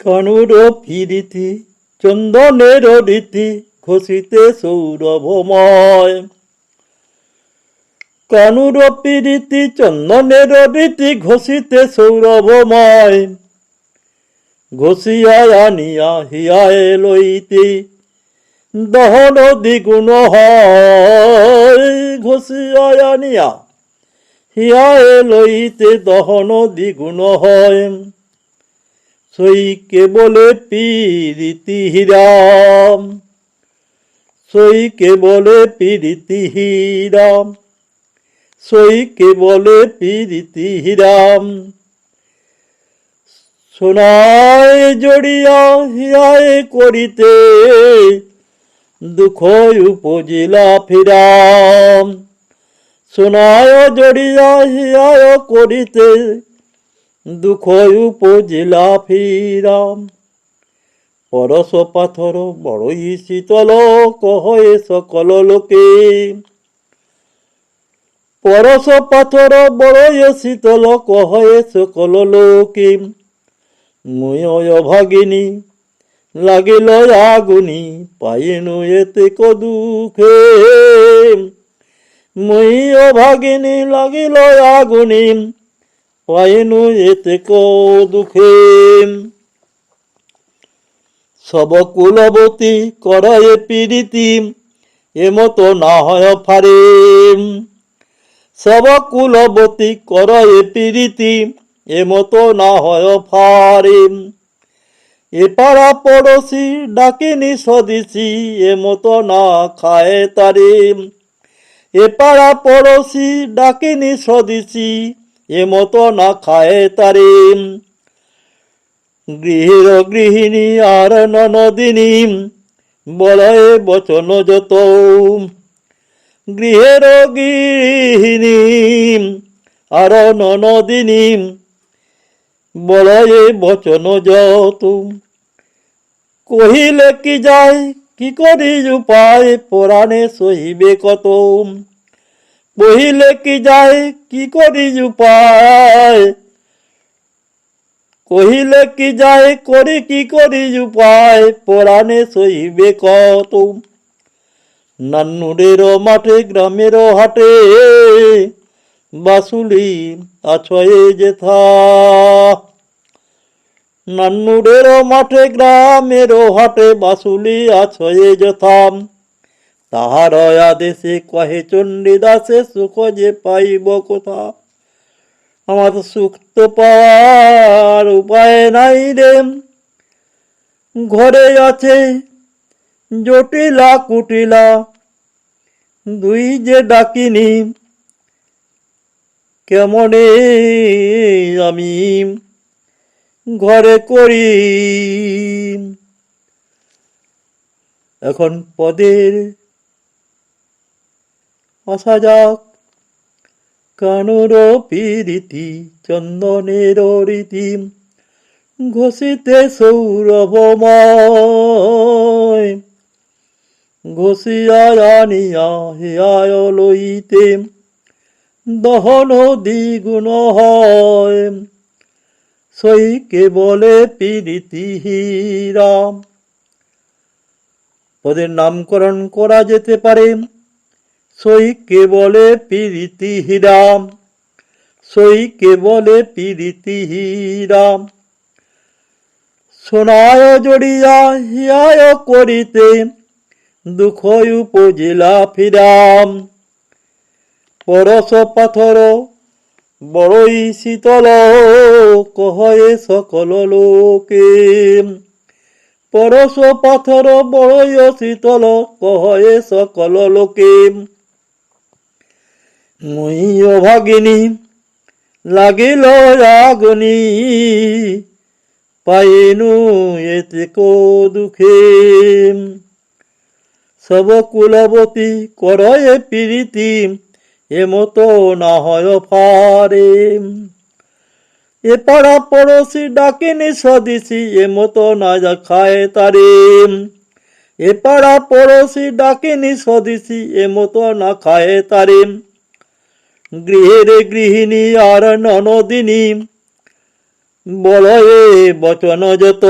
কানুর ফিরিতি চন্দনের রীতি ঘষিতে সৌরভময়। কানুর পিরিতি চন্দনের রীতি ঘষিতে সৌরভময়। ঘষিয়া আনিয়া হিয়ায় লইতে দহন দ্বিগুণ হয়। ঘষিয়া আনিয়া হিয়ায় লইতে দহন দ্বিগুণ হয়। সই কেবলে পীরিতি হীরাম। সই কেবলে পীরিতি হীরাম। সই কেবলে পীরিতি হীরাম। সোনায় জড়িয়া হিয়ায় করিতে দুঃখ উপজিলা ফিরাম। সোনায় জড়িয়া হিয়ায় করিতে দুঃখ উপজিলা ফিরাম। পরশ পাথর বড়ই শীতল কহে সকল লোকে। পরশ পাথর বড়ই শীতল কহে সকল লোকে। মুই অভাগিনী লাগিল আগুনি পাইনু এতে দুঃখে। মুই অভাগিনী লাগিল আগুনি পাইনু এতে দুঃখে। সব কুলবতী করয়ে পীরিতি এমত না হয় ফারে। সব কুলবতী করয়ে পীরিতি এমত না হয় ফারে। এপাড়া পড়োশি ডাকিনি সদিসি এমত না খায় তারে। এপাড়া পড়োশি ডাকিনি সদিসি এমত না খায় তারে। গৃহের গৃহিণী আর ননদিনী বলয়ে বচন যত। গৃহের গৃহিণী আর ননদিনী বলয়ে বচন যত। কহিলে কি যায় কি করি উপায় পরাণে সহিবে কত। কহিলে কি যায় কি করি উপায়। কহিলে কি যায় করি কি করি উপায় পরাণে সহিবে কত। নান্নুরের মাঠে গ্রামের হাটে বাসুলি আছয়ে যেথা। নান্নুরের মাঠে গ্রামের হাটে বাসুলি আছয়ে যথা। তাহার আদেশে কহে চণ্ডীদাসে সুখ যে পাইব কোথা। আমার সুখ তো পাওয়ার উপায় নাই রে। ঘরে আছে জটিলা কুটিলা দুই যে ডাকিনি কেমনে আমি ঘরে করি। এখন পদের আসা যাক। কানুর পীরিতি চন্দনের রীতি ঘষিতে সৌরভময়। ঘষিয়া আনিয়া হিয়ায় লইতে দহন দ্বিগুণ হয়। সই কেবলে পীরিতি হীরাম। পদের নামকরণ করা যেতে পারে সই কেবলে পীরিতি হীরাম। সই কেবলে পীরিতি হীরাম। সোনায় জড়িয়া হিয়ায় করিতে দুঃখ উপজিলা ফিরাম। পরশ পাথর বড়ই শীতল কহে সকল লোকে। পরশ পাথর বড়ই শীতল কহে সকল লোকে। মুই অভাগিনী লাগিল আগুনি পাইনু এতে দুঃখে। সব কুলবতী করয়ে পীরিতি এমত না হয় ফারে। এপাড়া পড়োশি ডাকিনি সদিসি এমত না খায় তারে। এপাড়া পড়োশি ডাকিনি সদিসি এমত না খায় তারে। গৃহের গৃহিণী আর ননদিনী বলয়ে বচন যত,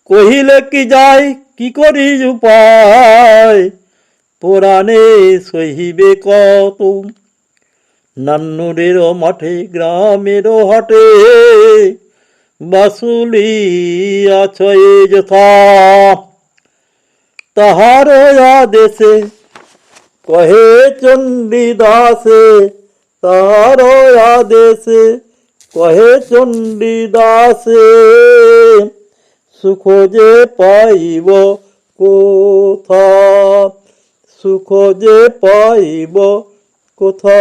কহিলে কি যায় কি করি উপায়, পুরাণে সহিবে কত। নান্নুরের মাঠে গ্রামের হাটে, বাসুলি আছয়ে যথা, তাহার আদেশে কহে চণ্ডীদাসে, তাহার আদেশে কহে চণ্ডীদাসে, সুখ যে পাইব কোথা, সুখ যে পাইব কোথা।